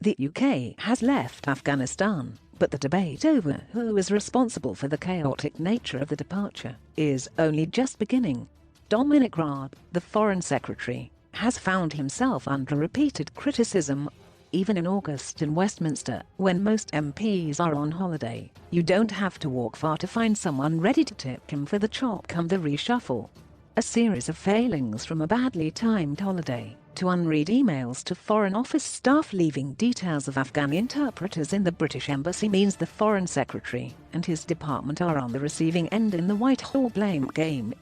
The UK has left Afghanistan, but the debate over who is responsible for the chaotic nature of the departure is only just beginning. Dominic Raab, the Foreign Secretary, has found himself under repeated criticism. Even in August in Westminster, when most MPs are on holiday, you don't have to walk far to find someone ready to tip him for the chop come the reshuffle. A series of failings from a badly timed holiday, to unread emails to Foreign Office staff leaving details of Afghan interpreters in the British Embassy means the Foreign Secretary and his department are on the receiving end in the Whitehall blame game.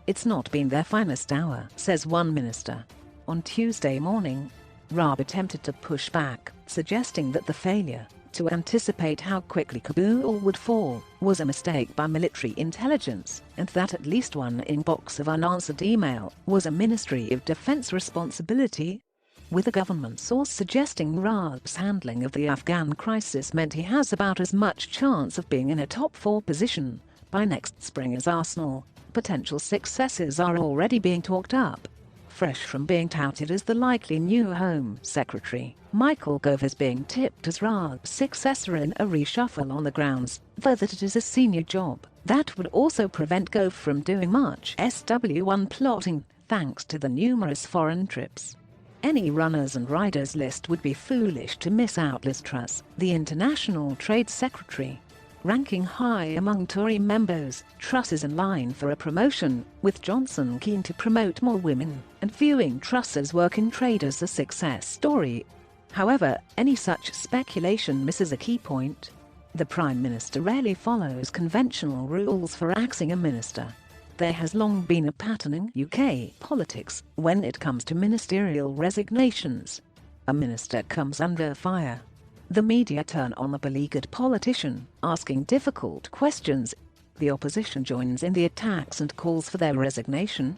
It's not been their finest hour, says one minister. On Tuesday morning, Raab attempted to push back, suggesting that the failure to anticipate how quickly Kabul would fall was a mistake by military intelligence, and that at least one inbox of unanswered email was a Ministry of Defense responsibility, with a government source suggesting Raab's handling of the Afghan crisis meant he has about as much chance of being in a top 4 position by next spring as Arsenal. Potential successors are already being talked up. Fresh from being touted as the likely new Home Secretary, Michael Gove is being tipped as Raab's successor in a reshuffle on the grounds, though that it is a senior job that would also prevent Gove from doing much SW1 plotting, thanks to the numerous foreign trips. Any runners and riders list would be foolish to miss out Liz Truss, the International Trade Secretary. Ranking high among Tory members, Truss is in line for a promotion, with Johnson keen to promote more women and viewing Truss's work in trade as a success story. However, any such speculation misses a key point. The Prime Minister rarely follows conventional rules for axing a minister. There has long been a pattern in UK politics when it comes to ministerial resignations. A minister comes under fire. The media turn on the beleaguered politician, asking difficult questions. The opposition joins in the attacks and calls for their resignation.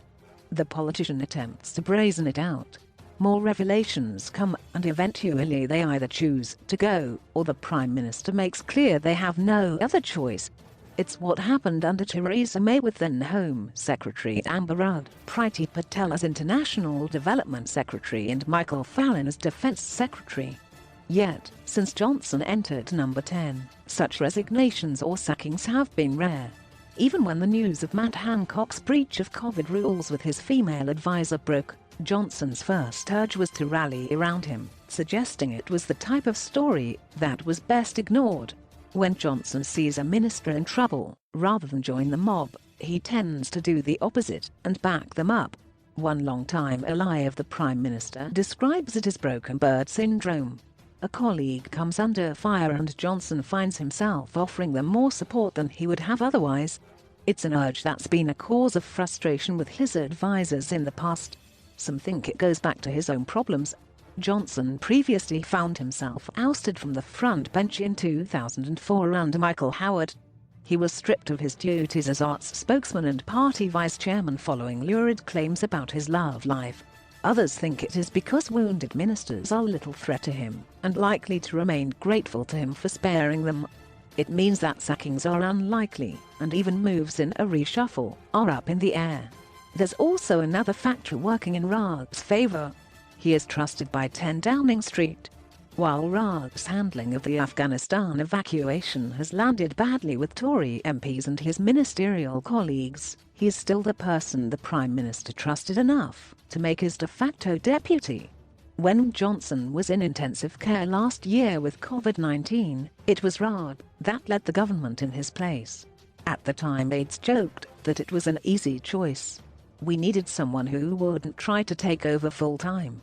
The politician attempts to brazen it out. More revelations come, and eventually they either choose to go, or the Prime Minister makes clear they have no other choice. It's what happened under Theresa May with then Home Secretary Amber Rudd, Priti Patel as International Development Secretary and Michael Fallon as Defence Secretary. Yet, since Johnson entered number 10, such resignations or sackings have been rare. Even when the news of Matt Hancock's breach of COVID rules with his female advisor broke, Johnson's first urge was to rally around him, suggesting it was the type of story that was best ignored. When Johnson sees a minister in trouble, rather than join the mob, he tends to do the opposite and back them up. One long-time ally of the Prime Minister describes it as broken bird syndrome. A colleague comes under fire and Johnson finds himself offering them more support than he would have otherwise. It's an urge that's been a cause of frustration with his advisors in the past. Some think it goes back to his own problems. Johnson previously found himself ousted from the front bench in 2004 under Michael Howard. He was stripped of his duties as arts spokesman and party vice-chairman following lurid claims about his love life. Others think it is because wounded ministers are little threat to him and likely to remain grateful to him for sparing them. It means that sackings are unlikely, and even moves in a reshuffle are up in the air. There's also another factor working in Raab's favour. He is trusted by 10 Downing Street. While Raab's handling of the Afghanistan evacuation has landed badly with Tory MPs and his ministerial colleagues, he is still the person the Prime Minister trusted enough to make his de facto deputy. When Johnson was in intensive care last year with COVID-19, it was Raab that led the government in his place. At the time, aides joked that it was an easy choice. We needed someone who wouldn't try to take over full-time.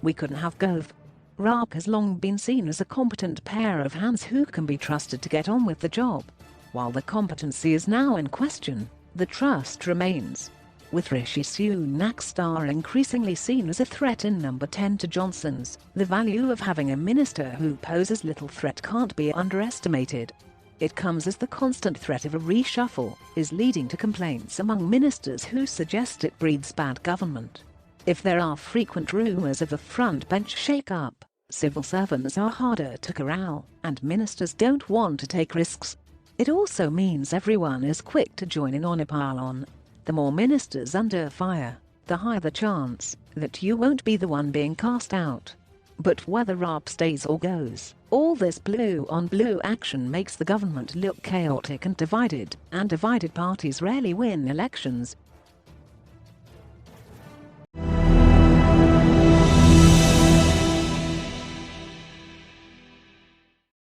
We couldn't have Gove. Raab has long been seen as a competent pair of hands who can be trusted to get on with the job. While the competency is now in question, the trust remains. With Rishi Sunak's star increasingly seen as a threat in number 10 to Johnson's, the value of having a minister who poses little threat can't be underestimated. It comes as the constant threat of a reshuffle is leading to complaints among ministers who suggest it breeds bad government. If there are frequent rumours of a front bench shake-up, civil servants are harder to corral, and ministers don't want to take risks. It also means everyone is quick to join in on a pile-on. The more ministers under fire, the higher the chance that you won't be the one being cast out. But whether Raab stays or goes, all this blue-on-blue action makes the government look chaotic and divided parties rarely win elections.